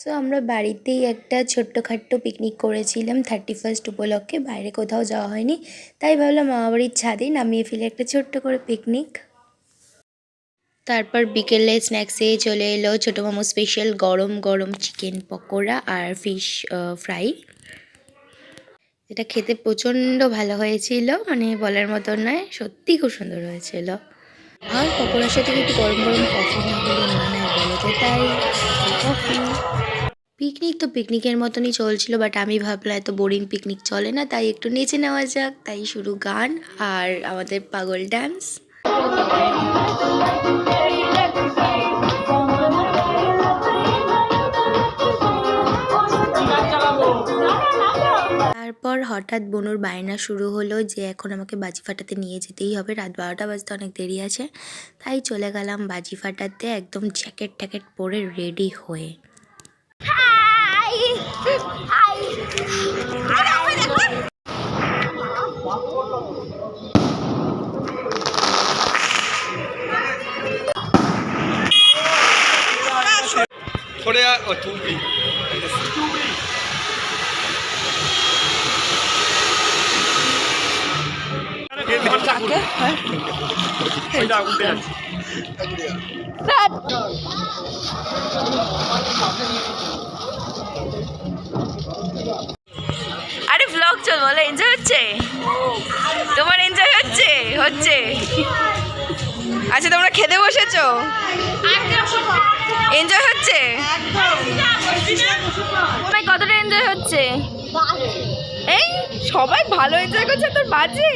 So আমরা বাড়িতেই একটা ছোট্টখাট্টো পিকনিক করেছিলাম 31st উপলক্ষে। বাইরে কোথাও যাওয়া হয়নি, তাই ভাবলাম মামাবাড়ির ছাদেই নামিয়ে ফেলে একটা ছোট্ট করে পিকনিক। তারপর বিকেলে স্ন্যাক্সে চলে এলো ছোটো মামু স্পেশাল গরম গরম চিকেন পকোড়া আর ফিশ ফ্রাই। এটা খেতে প্রচণ্ড ভালো হয়েছিল, মানে বলার মতন নয়, সত্যি খুব সুন্দর হয়েছিল। আর পকোড়ার সাথে একটু গরম গরম কফি না হলে মানায় বলো তো, তাই কফি। পিকনিক তো পিকনিকের মতনই চলছিল, বাট আমি ভাবলাম এত বোরিং পিকনিক চলে না, তাই একটু নেচে নেওয়া যাক। তাই শুরু গান আর আমাদের পাগল ডান্স। তারপর হঠাৎ বনুর বায়না শুরু হলো যে এখন আমাকে বাজি ফাটাতে নিয়ে যেতেই হবে, রাত 12টা বাজতে অনেক দেরি আছে। তাই চলে গেলাম বাজি ফাটাতে একদম জ্যাকেট ট্যাকেট পরে রেডি হয়ে। আরে ব্লগ চল, বলো এনজয় হচ্ছে? তোমার এনজয় হচ্ছে? হচ্ছে। আচ্ছা তোমরা খেতে বসেছো? এনজয় হচ্ছে? কতটা এনজয় হচ্ছে? এই সবাই ভালো এনজয় করছে, তোর বাজে?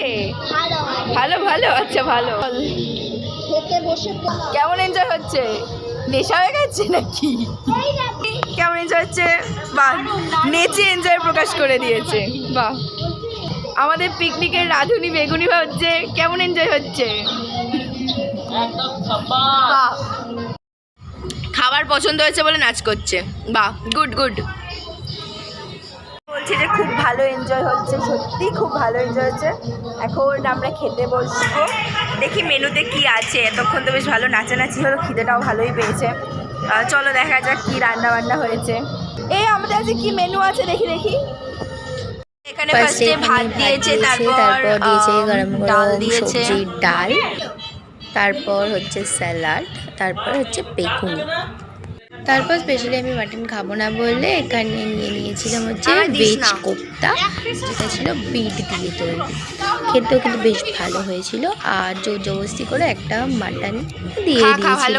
ভালো ভালো, আচ্ছা ভালো। কেমন এনজয় হচ্ছে? নেশা হয়ে গেছে নাকি? কেমন এনজয় হচ্ছে? বাহ, নেচে এনজয় প্রকাশ করে দিয়েছে। বাহ, আমাদের পিকনিকের রাঁধুনি বেগুনি হচ্ছে। কেমন এনজয় হচ্ছে? বাহ, খাবার পছন্দ হয়েছে বলে নাচ করছে। বাহ, গুড গুড। বলছি যে খুব ভালো এনজয় হচ্ছে, সত্যি খুব ভালো এনজয় হচ্ছে। এখন আমরা খেতে বসবো, দেখি মেনুতে কি আছে। এতক্ষণ তো বেশ ভালো নাচানাচি হলো, খিদেটাও ভালোই পেয়েছে। চলো দেখা যাক কি রান্না বান্না হয়েছে। এই আমাদের আজকে কি মেনু আছে দেখি দেখি। এখানে ফার্স্টে ভাত দিয়েছে, তারপর দিয়েছে গরম ডাল গরম দিয়েছে, সবজির ডাল, তারপর হচ্ছে স্যালাড, তারপর হচ্ছে বেগুনি। তারপর স্পেশালি আমি মাটন খাবো না বলে এখানে নিয়ে নিয়েছিলাম হচ্ছে ভেজ কোপ্তা, যেটা ছিল বিট দিয়ে তৈরি। খেতেও কিন্তু বেশ ভালো হয়েছিল, আর জোর জবরদস্তি করে একটা মাটন দিয়ে দিয়েছিল।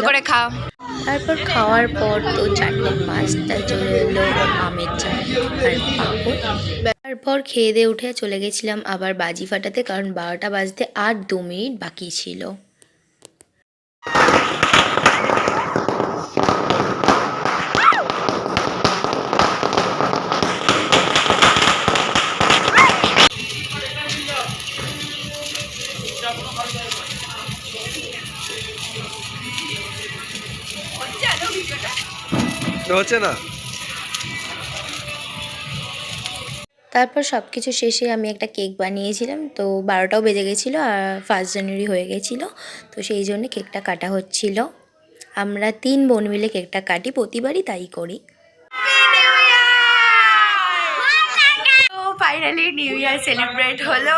তারপর খাওয়ার পর তো চারটে পাঁচটায় চলে এলো আমের চাটনি আর পাঁপড়। তারপর খেয়ে দিয়ে উঠে চলে গেছিলাম আবার বাজি ফাটাতে, কারণ 12টা বাজতে আর 2 মিনিট বাকি ছিল। হচ্ছে না। তারপর সব কিছু শেষে আমি একটা কেক বানিয়েছিলাম, তো 12টাও বেজে গেছিলো আর 1 জানুয়ারি হয়ে গেছিলো, তো সেই জন্য কেকটা কাটা হচ্ছিল। আমরা 3 বোন মিলে কেকটা কাটি, প্রতিবারই তাই করি। তো ফাইনালি নিউ ইয়ার সেলিব্রেট হলো।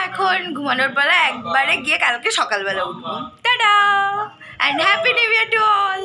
এখন ঘুমানোর পালা, একবারে গিয়ে কালকে সকালবেলা উঠবো। Tata, and happy new year to all.